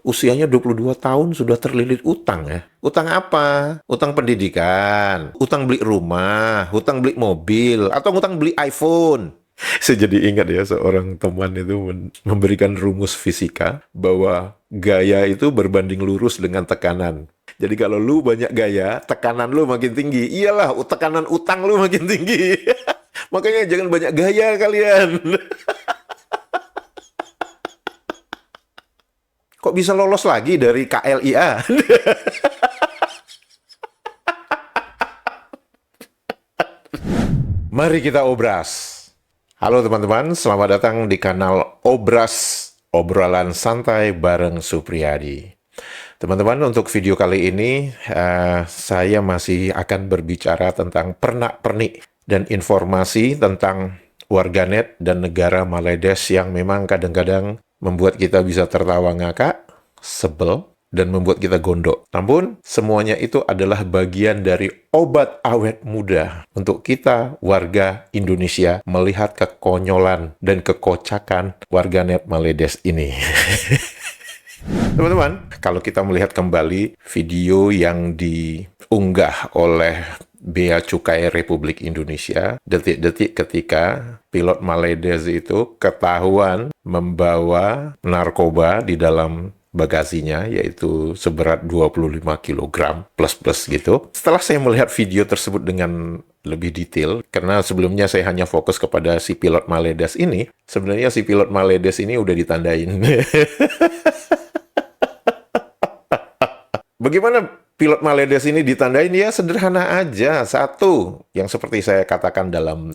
usianya 22 tahun sudah terlilit utang ya. Utang apa? Utang pendidikan, utang beli rumah, utang beli mobil, atau utang beli iPhone. Saya jadi ingat ya, seorang teman itu memberikan rumus fisika bahwa gaya itu berbanding lurus dengan tekanan. Jadi kalau lu banyak gaya, tekanan lu makin tinggi. Iyalah, tekanan utang lu makin tinggi. Makanya jangan banyak gaya kalian. Kok bisa lolos lagi dari KLIA? Mari kita obras. Halo teman-teman, selamat datang di kanal Obras, obrolan santai bareng Supriyadi. Teman-teman, untuk video kali ini saya masih akan berbicara tentang pernak-pernik dan informasi tentang warganet dan negara Maledes yang memang kadang-kadang membuat kita bisa tertawa ngakak, sebel, dan membuat kita gondok. Namun, semuanya itu adalah bagian dari obat awet muda untuk kita, warga Indonesia, melihat kekonyolan dan kekocakan warganet Maledes ini. Teman-teman, kalau kita melihat kembali video yang diunggah oleh Bea Cukai Republik Indonesia, detik-detik ketika pilot Maledes itu ketahuan membawa narkoba di dalam bagasinya, yaitu seberat 25 kg plus-plus gitu. Setelah saya melihat video tersebut dengan lebih detail, karena sebelumnya saya hanya fokus kepada si pilot Maledes ini, sebenarnya si pilot Maledes ini udah ditandain. Bagaimana pilot Maledes ini ditandain? Ya sederhana aja. Satu, yang seperti saya katakan dalam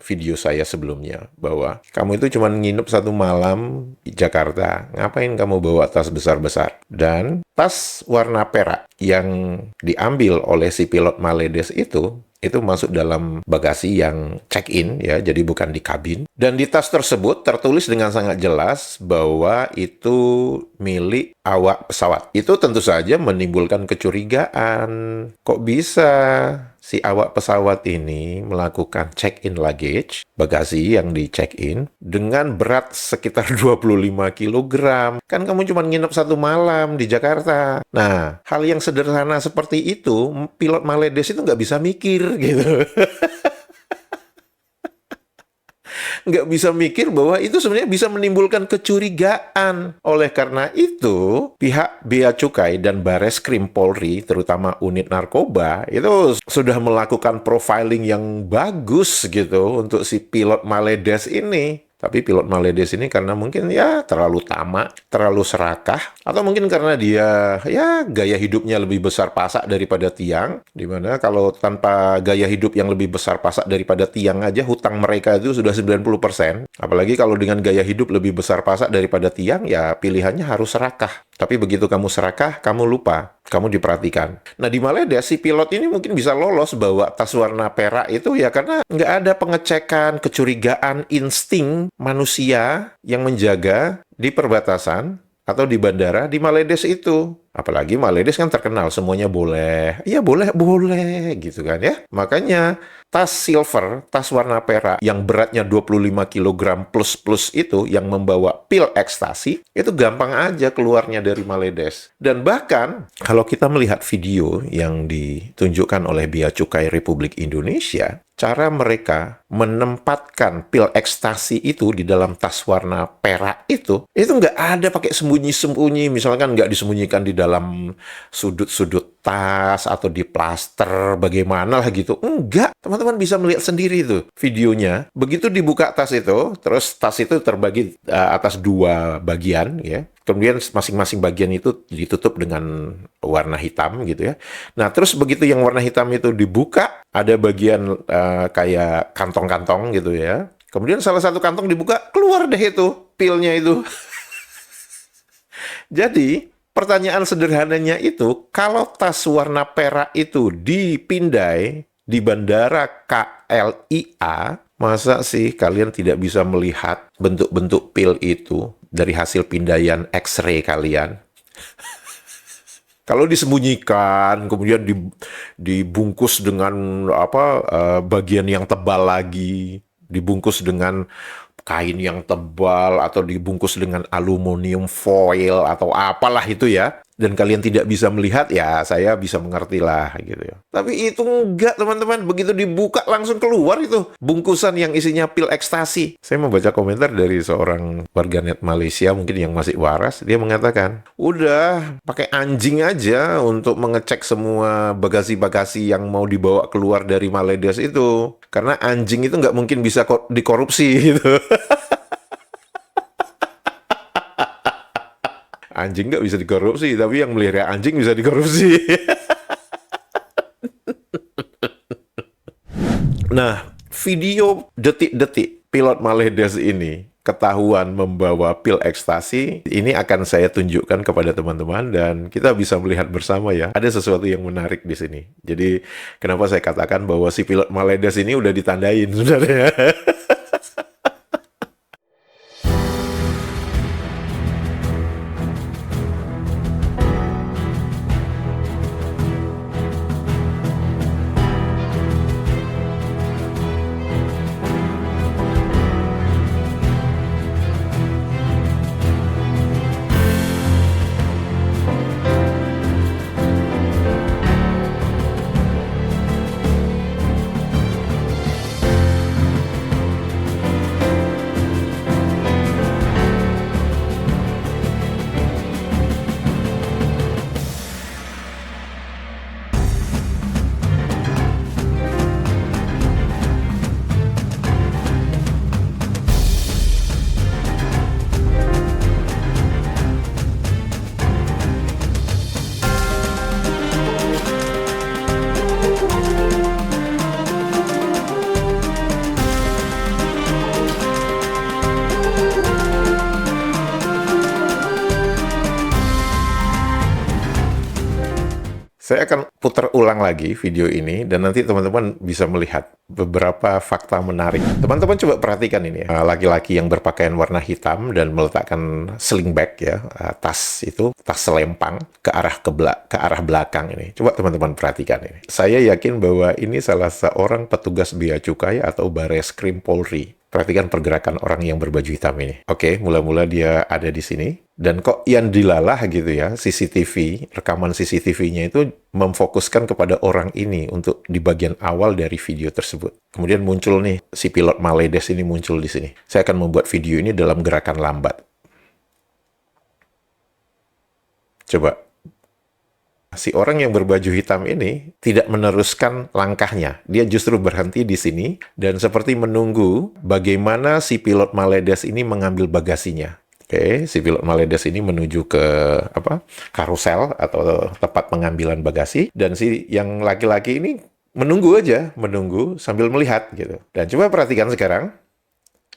video saya sebelumnya, bahwa kamu itu cuma nginep satu malam di Jakarta. Ngapain kamu bawa tas besar-besar? Dan tas warna perak yang diambil oleh si pilot Maledes itu masuk dalam bagasi yang check-in, ya, jadi bukan di kabin. Dan di tas tersebut tertulis dengan sangat jelas bahwa itu milik awak pesawat. Itu tentu saja menimbulkan kecurigaan. Kok bisa si awak pesawat ini melakukan check-in luggage, bagasi yang di check-in, dengan berat sekitar 25 kg. Kan kamu cuma nginep satu malam di Jakarta. Nah, hal yang sederhana seperti itu, pilot Maledes itu nggak bisa mikir, gitu. Nggak bisa mikir bahwa itu sebenarnya bisa menimbulkan kecurigaan. Oleh karena itu, pihak Bea Cukai dan Bareskrim Polri, terutama unit narkoba, itu sudah melakukan profiling yang bagus gitu untuk si pilot Maledes ini. Tapi pilot Maledes ini karena mungkin ya terlalu tamak, terlalu serakah, atau mungkin karena dia ya gaya hidupnya lebih besar pasak daripada tiang, dimana kalau tanpa gaya hidup yang lebih besar pasak daripada tiang aja hutang mereka itu sudah 90%. Apalagi kalau dengan gaya hidup lebih besar pasak daripada tiang, ya pilihannya harus serakah. Tapi begitu kamu serakah, kamu lupa, kamu diperhatikan. Nah, di Maledes, si pilot ini mungkin bisa lolos bawa tas warna perak itu ya karena nggak ada pengecekan, kecurigaan, insting manusia yang menjaga di perbatasan atau di bandara di Maledes itu. Apalagi Maledes kan terkenal semuanya boleh. Iya boleh gitu kan ya. Makanya tas silver, tas warna perak yang beratnya 25 kg plus-plus itu yang membawa pil ekstasi, itu gampang aja keluarnya dari Maledes. Dan bahkan kalau kita melihat video yang ditunjukkan oleh Bea Cukai Republik Indonesia, cara mereka menempatkan pil ekstasi itu di dalam tas warna perak itu nggak ada pakai sembunyi-sembunyi, misalkan nggak disembunyikan di dalam sudut-sudut tas atau di plaster, bagaimana lah gitu. Enggak, teman-teman bisa melihat sendiri itu videonya. Begitu dibuka tas itu, terus tas itu terbagi atas dua bagian, ya. Kemudian masing-masing bagian itu ditutup dengan warna hitam gitu ya. Nah, terus begitu yang warna hitam itu dibuka, ada bagian kayak kantong-kantong gitu ya. Kemudian salah satu kantong dibuka, keluar deh itu pilnya itu. Jadi, pertanyaan sederhananya itu, kalau tas warna perak itu dipindai di bandara KLIA, masa sih kalian tidak bisa melihat bentuk-bentuk pil itu dari hasil pindaian X-ray kalian? Kalau disembunyikan, kemudian dibungkus dengan bagian yang tebal lagi, dibungkus dengan kain yang tebal atau dibungkus dengan aluminium foil atau apalah itu ya, dan kalian tidak bisa melihat, ya saya bisa mengerti lah gitu ya. Tapi itu enggak teman-teman, begitu dibuka langsung keluar itu bungkusan yang isinya pil ekstasi. Saya membaca komentar dari seorang warganet Malaysia mungkin yang masih waras, dia mengatakan, udah pakai anjing aja untuk mengecek semua bagasi-bagasi yang mau dibawa keluar dari Maledes itu. Karena anjing itu nggak mungkin bisa dikorupsi gitu. Anjing nggak bisa dikorupsi, tapi yang melihara anjing bisa dikorupsi. Nah, video detik-detik pilot Maledes ini ketahuan membawa pil ekstasi, ini akan saya tunjukkan kepada teman-teman dan kita bisa melihat bersama ya. Ada sesuatu yang menarik di sini. Jadi, kenapa saya katakan bahwa si pilot Maledes ini udah ditandain sebenarnya. Saya akan putar ulang lagi video ini dan nanti teman-teman bisa melihat beberapa fakta menarik. Teman-teman coba perhatikan ini ya. Laki-laki yang berpakaian warna hitam dan meletakkan sling bag ya, tas itu, tas selempang ke arah belakang ini. Coba teman-teman perhatikan ini. Saya yakin bahwa ini salah seorang petugas bea cukai atau Bareskrim Polri. Perhatikan pergerakan orang yang berbaju hitam ini. Oke, mula-mula dia ada di sini. Dan kok yang dilalah gitu ya, CCTV, rekaman CCTV-nya itu memfokuskan kepada orang ini untuk di bagian awal dari video tersebut. Kemudian muncul nih, si pilot Maledes ini muncul di sini. Saya akan membuat video ini dalam gerakan lambat. Coba. Si orang yang berbaju hitam ini tidak meneruskan langkahnya. Dia justru berhenti di sini dan seperti menunggu bagaimana si pilot Maledes ini mengambil bagasinya. Oke, si pilot Maledes ini menuju ke karusel atau tempat pengambilan bagasi dan si yang laki-laki ini menunggu sambil melihat gitu. Dan coba perhatikan sekarang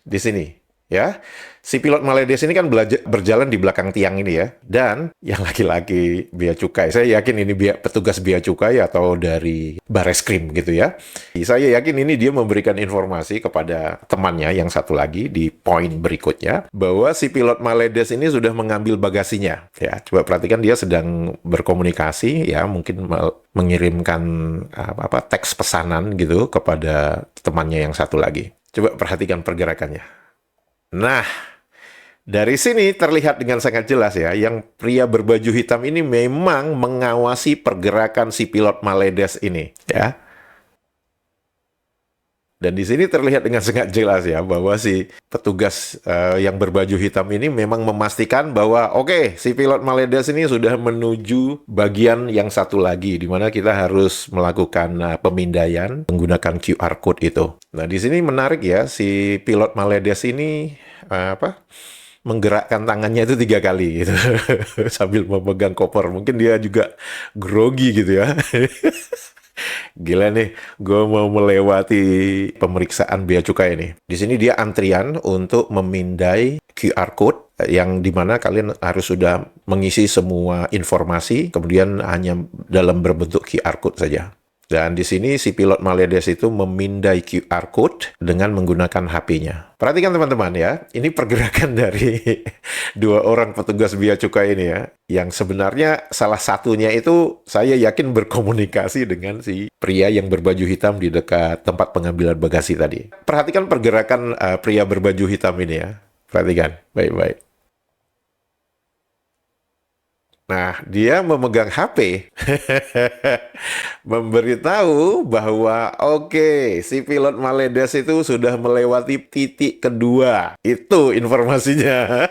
di sini. Ya, si pilot Maledes ini kan berjalan di belakang tiang ini ya. Dan yang laki-laki bea cukai, saya yakin ini petugas bea cukai atau dari Bareskrim gitu ya. Saya yakin ini dia memberikan informasi kepada temannya yang satu lagi di poin berikutnya bahwa si pilot Maledes ini sudah mengambil bagasinya. Ya, coba perhatikan dia sedang berkomunikasi ya, mungkin mengirimkan teks pesanan gitu kepada temannya yang satu lagi. Coba perhatikan pergerakannya. Nah, dari sini terlihat dengan sangat jelas ya, yang pria berbaju hitam ini memang mengawasi pergerakan si pilot Maledes ini, ya. Dan di sini terlihat dengan sangat jelas ya, bahwa si petugas yang berbaju hitam ini memang memastikan bahwa oke, si pilot Maledes ini sudah menuju bagian yang satu lagi, di mana kita harus melakukan pemindaian menggunakan QR code itu. Nah, di sini menarik ya, si pilot Maledes ini menggerakkan tangannya itu 3 kali gitu sambil memegang koper. Mungkin dia juga grogi gitu ya. Gila nih, gue mau melewati pemeriksaan bea cukai ini. Di sini dia antrian untuk memindai QR code yang dimana kalian harus sudah mengisi semua informasi, kemudian hanya dalam berbentuk QR code saja. Dan di sini si pilot Maledes itu memindai QR code dengan menggunakan HP-nya. Perhatikan teman-teman ya, ini pergerakan dari dua orang petugas bea cukai ini ya, yang sebenarnya salah satunya itu saya yakin berkomunikasi dengan si pria yang berbaju hitam di dekat tempat pengambilan bagasi tadi. Perhatikan pergerakan pria berbaju hitam ini ya. Perhatikan, baik-baik. Nah, dia memegang HP, memberitahu bahwa oke, si pilot Maledes itu sudah melewati titik kedua. Itu informasinya.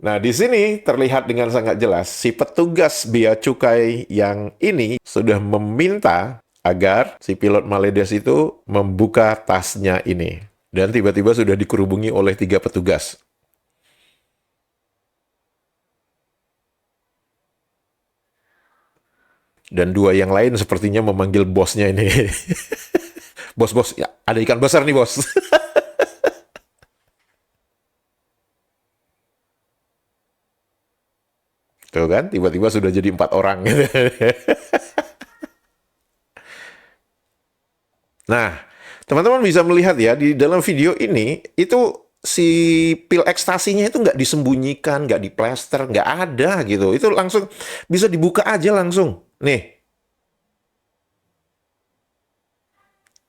Nah, di sini terlihat dengan sangat jelas si petugas bea cukai yang ini sudah meminta agar si pilot Maledes itu membuka tasnya ini. Dan tiba-tiba sudah dikerubungi oleh 3 petugas. Dan 2 yang lain sepertinya memanggil bosnya ini. Bos, ya, ada ikan besar nih, bos. Tuh kan, tiba-tiba sudah jadi 4 orang. Nah, teman-teman bisa melihat ya, di dalam video ini, itu si pil ekstasinya itu nggak disembunyikan, nggak diplester, nggak ada gitu. Itu langsung bisa dibuka aja langsung. Nih,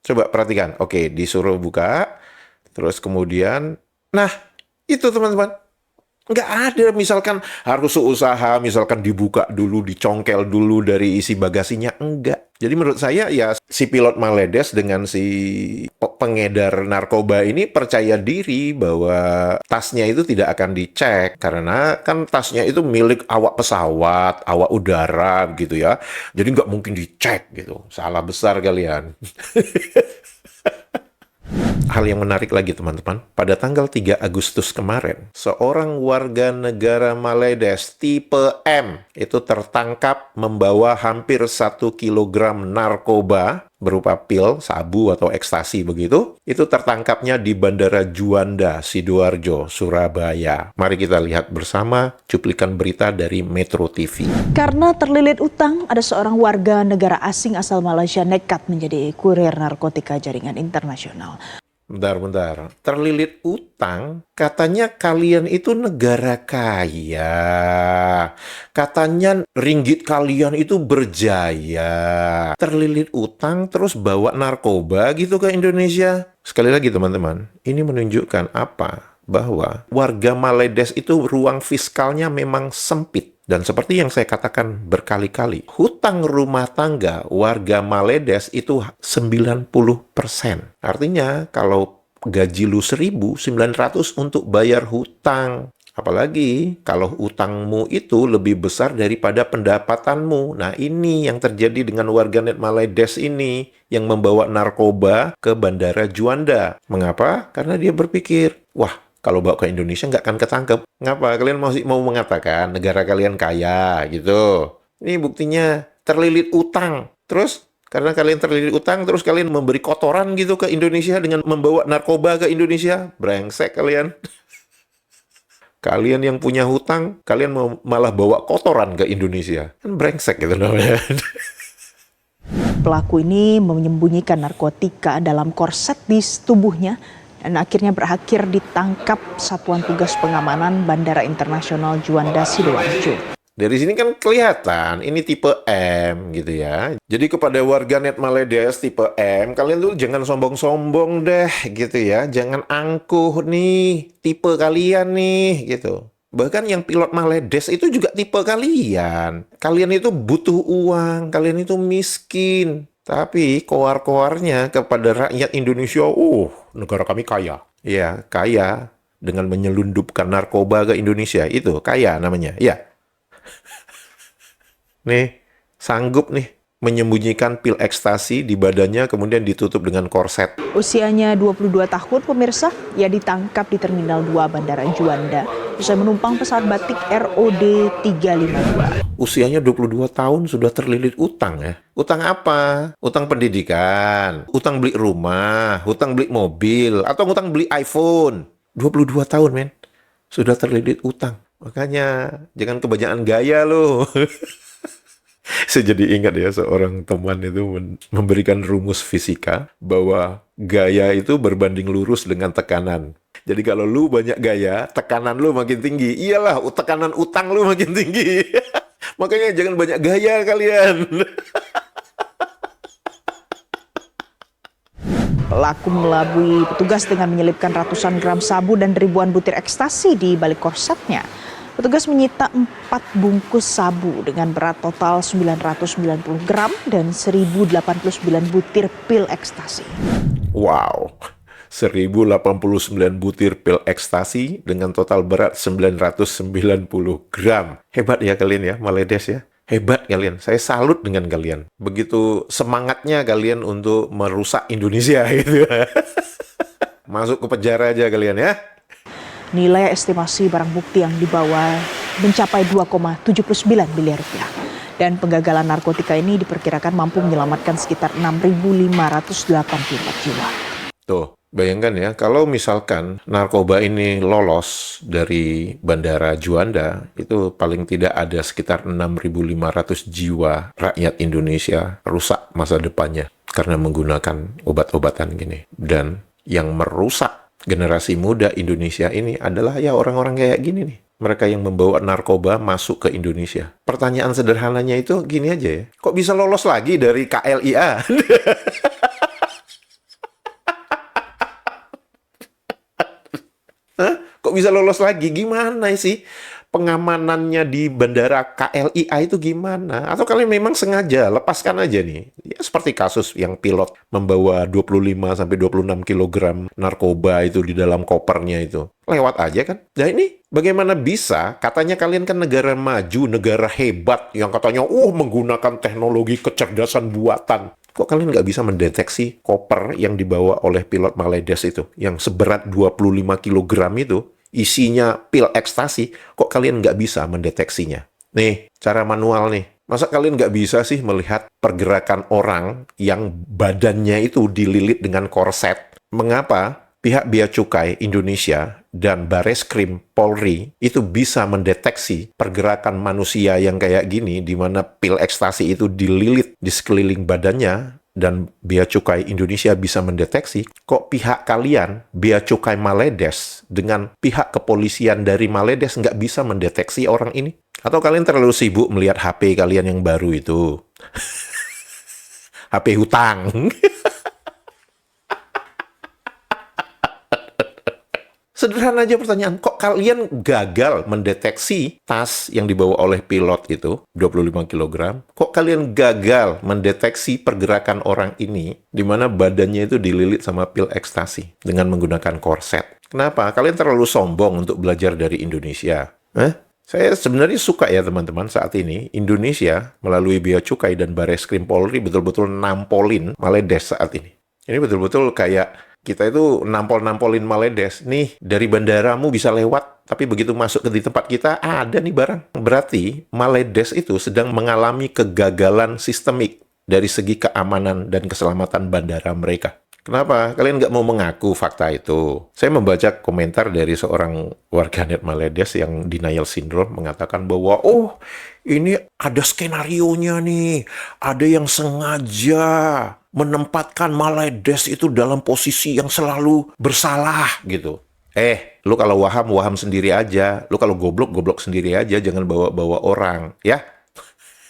coba perhatikan. Oke, disuruh buka, terus kemudian, nah, itu teman-teman. Nggak ada, misalkan harus usaha, misalkan dibuka dulu, dicongkel dulu dari isi bagasinya. Enggak. Jadi menurut saya ya si pilot Maledes dengan si pengedar narkoba ini percaya diri bahwa tasnya itu tidak akan dicek. Karena kan tasnya itu milik awak pesawat, awak udara gitu ya. Jadi nggak mungkin dicek gitu. Salah besar kalian. Hal yang menarik lagi teman-teman, pada tanggal 3 Agustus kemarin, seorang warga negara Maledes tipe M itu tertangkap membawa hampir 1 kilogram narkoba berupa pil, sabu atau ekstasi begitu. Itu tertangkapnya di Bandara Juanda, Sidoarjo, Surabaya. Mari kita lihat bersama cuplikan berita dari Metro TV. Karena terlilit utang, ada seorang warga negara asing asal Malaysia nekat menjadi kurir narkotika jaringan internasional. Bentar. Terlilit utang, katanya kalian itu negara kaya. Katanya ringgit kalian itu berjaya. Terlilit utang terus bawa narkoba gitu ke Indonesia. Sekali lagi teman-teman, ini menunjukkan apa? Bahwa warga Maledes itu ruang fiskalnya memang sempit. Dan seperti yang saya katakan berkali-kali, hutang rumah tangga warga Maledes itu 90%. Artinya kalau gaji lu 1.900 untuk bayar hutang. Apalagi kalau utangmu itu lebih besar daripada pendapatanmu. Nah ini yang terjadi dengan warganet Maledes ini yang membawa narkoba ke Bandara Juanda. Mengapa? Karena dia berpikir, wah, kalau bawa ke Indonesia nggak akan ketangkep. Ngapa? Kalian mau mengatakan negara kalian kaya gitu. Ini buktinya terlilit utang. Terus karena kalian terlilit utang, terus kalian memberi kotoran gitu ke Indonesia dengan membawa narkoba ke Indonesia. Brengsek kalian. Kalian yang punya hutang, kalian malah bawa kotoran ke Indonesia. Kan brengsek gitu namanya. Pelaku ini menyembunyikan narkotika dalam korset di tubuhnya dan akhirnya berakhir ditangkap Satuan Tugas Pengamanan Bandara Internasional Juanda Sidoarjo. Dari sini kan kelihatan ini tipe M gitu ya. Jadi kepada warganet Maledes tipe M, kalian tuh jangan sombong-sombong deh gitu ya. Jangan angkuh nih tipe kalian nih gitu. Bahkan yang pilot Maledes itu juga tipe kalian. Kalian itu butuh uang, kalian itu miskin. Tapi koar-koarnya kepada rakyat Indonesia, negara kami kaya. Ya, kaya dengan menyelundupkan narkoba ke Indonesia. Itu kaya namanya, ya. Nih, sanggup nih menyembunyikan pil ekstasi di badannya kemudian ditutup dengan korset. Usianya 22 tahun pemirsa, ia ditangkap di Terminal 2 Bandara Juanda usai menumpang pesawat batik ROD 352. Usianya 22 tahun sudah terlilit utang ya. Utang apa? Utang pendidikan, utang beli rumah, utang beli mobil, atau utang beli iPhone. 22 tahun men, sudah terlilit utang. Makanya jangan kebanyakan gaya loh. Saya jadi ingat ya, seorang teman itu memberikan rumus fisika bahwa gaya itu berbanding lurus dengan tekanan. Jadi kalau lu banyak gaya, tekanan lu makin tinggi. Iyalah, tekanan utang lu makin tinggi. Makanya jangan banyak gaya kalian. Pelaku melabui petugas dengan menyelipkan ratusan gram sabu dan ribuan butir ekstasi di balik korsetnya. Petugas menyita 4 bungkus sabu dengan berat total 990 gram dan 1089 butir pil ekstasi. Wow, 1089 butir pil ekstasi dengan total berat 990 gram. Hebat ya kalian ya, Maledes ya. Hebat kalian, saya salut dengan kalian. Begitu semangatnya kalian untuk merusak Indonesia gitu. Masuk ke penjara aja kalian ya. Nilai estimasi barang bukti yang dibawa mencapai 2,79 miliar rupiah. Dan penggagalan narkotika ini diperkirakan mampu menyelamatkan sekitar 6.584 jiwa. Tuh, bayangkan ya, kalau misalkan narkoba ini lolos dari Bandara Juanda, itu paling tidak ada sekitar 6.500 jiwa rakyat Indonesia rusak masa depannya karena menggunakan obat-obatan gini. Dan yang merusak generasi muda Indonesia ini adalah ya orang-orang kayak gini nih. Mereka yang membawa narkoba masuk ke Indonesia. Pertanyaan sederhananya itu gini aja ya. Kok bisa lolos lagi dari KLIA? Hah? Kok bisa lolos lagi? Gimana sih pengamanannya di bandara KLIA itu gimana? Atau kalian memang sengaja lepaskan aja nih? Ya seperti kasus yang pilot membawa 25-26 kilogram narkoba itu di dalam kopernya itu. Lewat aja kan? Nah ini bagaimana bisa? Katanya kalian kan negara maju, negara hebat yang katanya menggunakan teknologi kecerdasan buatan. Kok kalian nggak bisa mendeteksi koper yang dibawa oleh pilot Maledes itu, yang seberat 25 kilogram itu, isinya pil ekstasi, kok kalian nggak bisa mendeteksinya? Nih, cara manual nih. Masa kalian nggak bisa sih melihat pergerakan orang yang badannya itu dililit dengan korset? Mengapa pihak Bea Cukai Indonesia dan Bareskrim Polri itu bisa mendeteksi pergerakan manusia yang kayak gini, di mana pil ekstasi itu dililit di sekeliling badannya, dan Bea Cukai Indonesia bisa mendeteksi, kok pihak kalian, Bea Cukai Maledes, dengan pihak kepolisian dari Maledes nggak bisa mendeteksi orang ini? Atau kalian terlalu sibuk melihat HP kalian yang baru itu? HP hutang. Sederhana aja pertanyaan, kok kalian gagal mendeteksi tas yang dibawa oleh pilot itu, 25 kilogram? Kok kalian gagal mendeteksi pergerakan orang ini, di mana badannya itu dililit sama pil ekstasi dengan menggunakan korset? Kenapa? Kalian terlalu sombong untuk belajar dari Indonesia. Saya sebenarnya suka ya teman-teman saat ini, Indonesia melalui Bea Cukai dan Bareskrim Polri betul-betul nampolin Maledes saat ini. Ini betul-betul kayak kita itu nampol-nampolin Maledes. Nih, dari bandaramu bisa lewat, tapi begitu masuk ke di tempat kita, ada nih barang. Berarti Maledes itu sedang mengalami kegagalan sistemik dari segi keamanan dan keselamatan bandara mereka. Kenapa? Kalian nggak mau mengaku fakta itu. Saya membaca komentar dari seorang warganet Maledes yang denial syndrome mengatakan bahwa, ini ada skenarionya nih. Ada yang sengaja menempatkan Maledes itu dalam posisi yang selalu bersalah gitu. Lu kalau waham, waham sendiri aja. Lu kalau goblok, goblok sendiri aja. Jangan bawa-bawa orang, ya.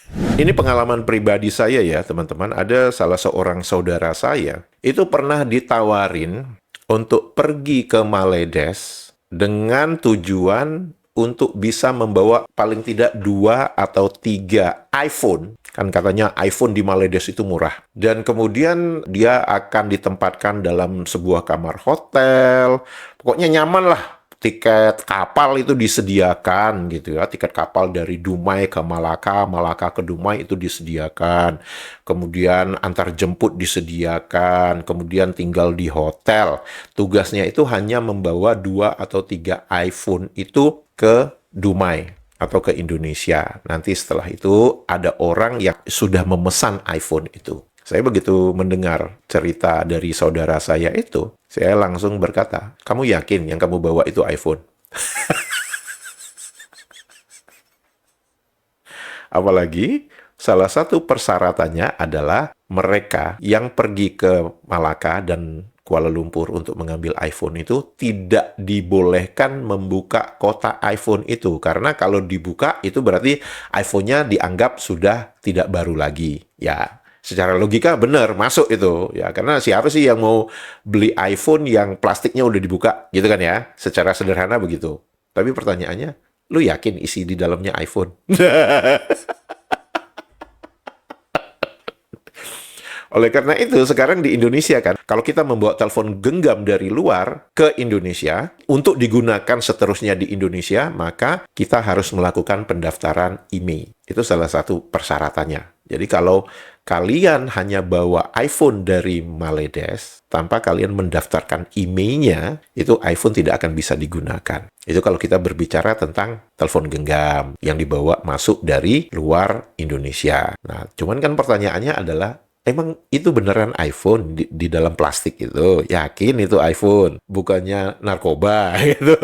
Ini pengalaman pribadi saya ya, teman-teman. Ada salah seorang saudara saya, itu pernah ditawarin untuk pergi ke Maledes dengan tujuan untuk bisa membawa paling tidak 2 atau 3 iPhone. Kan katanya iPhone di Maledes itu murah. Dan kemudian dia akan ditempatkan dalam sebuah kamar hotel. Pokoknya nyaman lah. Tiket kapal itu disediakan gitu ya. Tiket kapal dari Dumai ke Malaka, Malaka ke Dumai itu disediakan. Kemudian antar jemput disediakan. Kemudian tinggal di hotel. Tugasnya itu hanya membawa 2 atau 3 iPhone itu ke Dumai atau ke Indonesia. Nanti setelah itu ada orang yang sudah memesan iPhone itu. Saya begitu mendengar cerita dari saudara saya itu, saya langsung berkata, kamu yakin yang kamu bawa itu iPhone? Apalagi salah satu persyaratannya adalah mereka yang pergi ke Malaka dan Kuala Lumpur untuk mengambil iPhone itu tidak dibolehkan membuka kotak iPhone itu. Karena kalau dibuka itu berarti iPhone-nya dianggap sudah tidak baru lagi. Ya, secara logika benar masuk itu. Ya, karena siapa sih yang mau beli iPhone yang plastiknya udah dibuka gitu kan ya? Secara sederhana begitu. Tapi pertanyaannya, lu yakin isi di dalamnya iPhone? Oleh karena itu, sekarang di Indonesia kan, kalau kita membawa telepon genggam dari luar ke Indonesia, untuk digunakan seterusnya di Indonesia, maka kita harus melakukan pendaftaran IMEI. Itu salah satu persyaratannya. Jadi kalau kalian hanya bawa iPhone dari Maledes, tanpa kalian mendaftarkan IMEI-nya, itu iPhone tidak akan bisa digunakan. Itu kalau kita berbicara tentang telepon genggam yang dibawa masuk dari luar Indonesia. Nah, cuman kan pertanyaannya adalah, emang itu beneran iPhone di dalam plastik itu? Yakin itu iPhone? Bukannya narkoba gitu.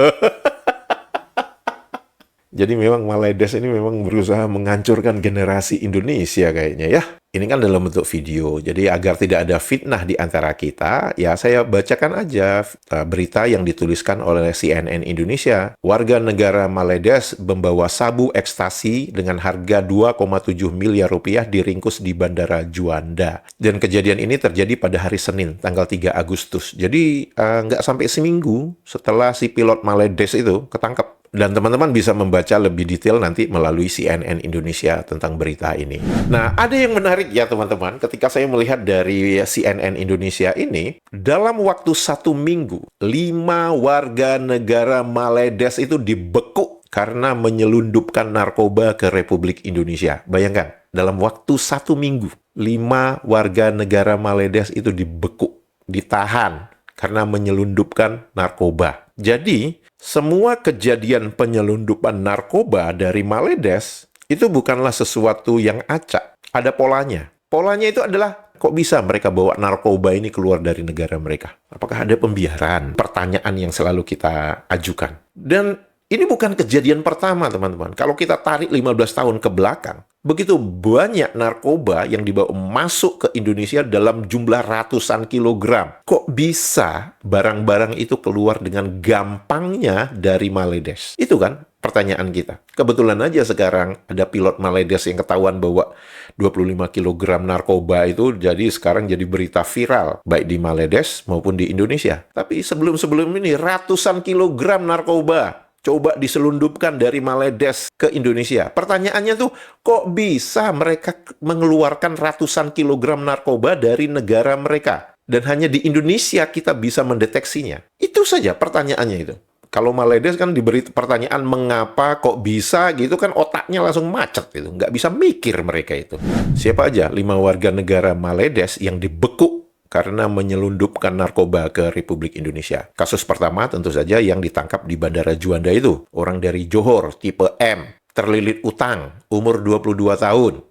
Jadi memang Maledes ini memang berusaha menghancurkan generasi Indonesia kayaknya ya. Ini kan dalam bentuk video, jadi agar tidak ada fitnah di antara kita, ya saya bacakan aja berita yang dituliskan oleh CNN Indonesia. Warga negara Maledes membawa sabu ekstasi dengan harga 2,7 miliar rupiah diringkus di Bandara Juanda. Dan kejadian ini terjadi pada hari Senin, tanggal 3 Agustus. Jadi nggak sampai seminggu setelah si pilot Maledes itu ketangkep. Dan teman-teman bisa membaca lebih detail nanti melalui CNN Indonesia tentang berita ini. Nah, ada yang menarik ya teman-teman, ketika saya melihat dari CNN Indonesia ini, dalam waktu 1 minggu, 5 warga negara Maledes itu dibekuk karena menyelundupkan narkoba ke Republik Indonesia. Bayangkan, dalam waktu 1 minggu, 5 warga negara Maledes itu dibekuk, ditahan karena menyelundupkan narkoba. Jadi, semua kejadian penyelundupan narkoba dari Maledes itu bukanlah sesuatu yang acak. Ada polanya. Polanya itu adalah, kok bisa mereka bawa narkoba ini keluar dari negara mereka? Apakah ada pembiaran? Pertanyaan yang selalu kita ajukan. Dan ini bukan kejadian pertama, teman-teman. Kalau kita tarik 15 tahun ke belakang, begitu banyak narkoba yang dibawa masuk ke Indonesia dalam jumlah ratusan kilogram. Kok bisa barang-barang itu keluar dengan gampangnya dari Maledes? Itu kan pertanyaan kita. Kebetulan aja sekarang ada pilot Maledes yang ketahuan bawa 25 kilogram narkoba itu, jadi sekarang jadi berita viral, baik di Maledes maupun di Indonesia. Tapi sebelum-sebelum ini ratusan kilogram narkoba coba diselundupkan dari Maledes ke Indonesia. Pertanyaannya tuh, kok bisa mereka mengeluarkan ratusan kilogram narkoba dari negara mereka? Dan hanya di Indonesia kita bisa mendeteksinya. Itu saja pertanyaannya itu. Kalau Maledes kan diberi pertanyaan mengapa kok bisa gitu kan otaknya langsung macet gitu. Nggak bisa mikir mereka itu. Siapa aja 5 warga negara Maledes yang dibekuk karena menyelundupkan narkoba ke Republik Indonesia. Kasus pertama tentu saja yang ditangkap di Bandara Juanda itu. Orang dari Johor, tipe M, terlilit utang, umur 22 tahun.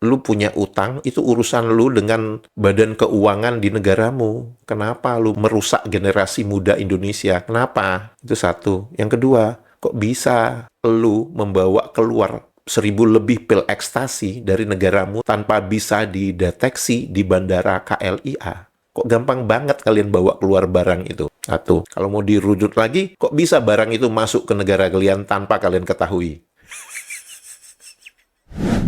Lu punya utang, itu urusan lu dengan badan keuangan di negaramu. Kenapa lu merusak generasi muda Indonesia? Kenapa? Itu satu. Yang kedua, kok bisa lu membawa keluar 1.000 lebih pil ekstasi dari negaramu tanpa bisa dideteksi di bandara KLIA? Kok gampang banget kalian bawa keluar barang itu? Satu. Kalau mau dirujuk lagi, kok bisa barang itu masuk ke negara kalian tanpa kalian ketahui?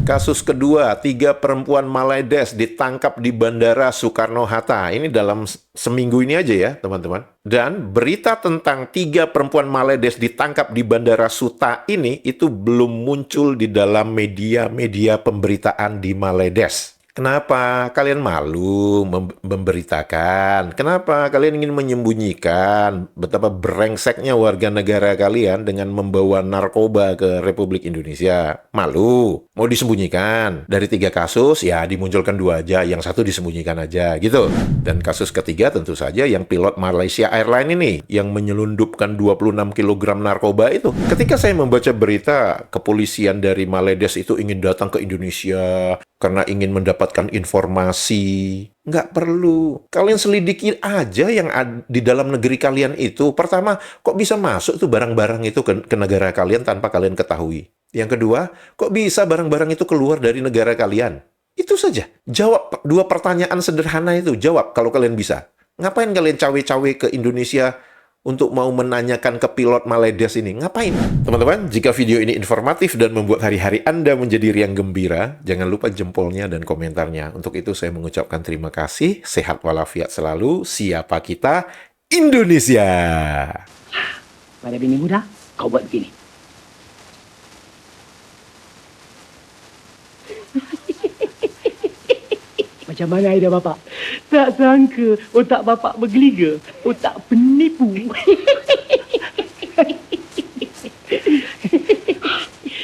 Kasus kedua, 3 perempuan Maledes ditangkap di Bandara Soekarno-Hatta. Ini dalam seminggu ini aja ya, teman-teman. Dan berita tentang 3 perempuan Maledes ditangkap di Bandara Suta ini itu belum muncul di dalam media-media pemberitaan di Maledes. Kenapa kalian malu memberitakan? Kenapa kalian ingin menyembunyikan betapa brengseknya warga negara kalian dengan membawa narkoba ke Republik Indonesia? Malu? Mau disembunyikan? Dari 3 kasus, ya dimunculkan 2 aja, yang satu disembunyikan aja, gitu. Dan kasus ketiga tentu saja yang pilot Malaysia Airlines ini, yang menyelundupkan 26 kg narkoba itu. Ketika saya membaca berita, kepolisian dari Maledes itu ingin datang ke Indonesia karena ingin mendapatkan informasi. Nggak perlu. Kalian selidiki aja yang di dalam negeri kalian itu. Pertama, kok bisa masuk tuh barang-barang itu ke negara kalian tanpa kalian ketahui? Yang kedua, kok bisa barang-barang itu keluar dari negara kalian? Itu saja. Jawab dua pertanyaan sederhana itu. Jawab kalau kalian bisa. Ngapain kalian cawe-cawe ke Indonesia untuk mau menanyakan ke pilot Maledes ini? Ngapain? Teman-teman, jika video ini informatif dan membuat hari-hari Anda menjadi riang gembira, jangan lupa jempolnya dan komentarnya. Untuk itu saya mengucapkan terima kasih. Sehat walafiat selalu. Siapa kita? Indonesia! Pada bini muda, kau buat begini. Macam mana idea bapak? Tak sangka otak bapak bergeliga. Otak penipu.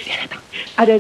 Dia datang. Ada.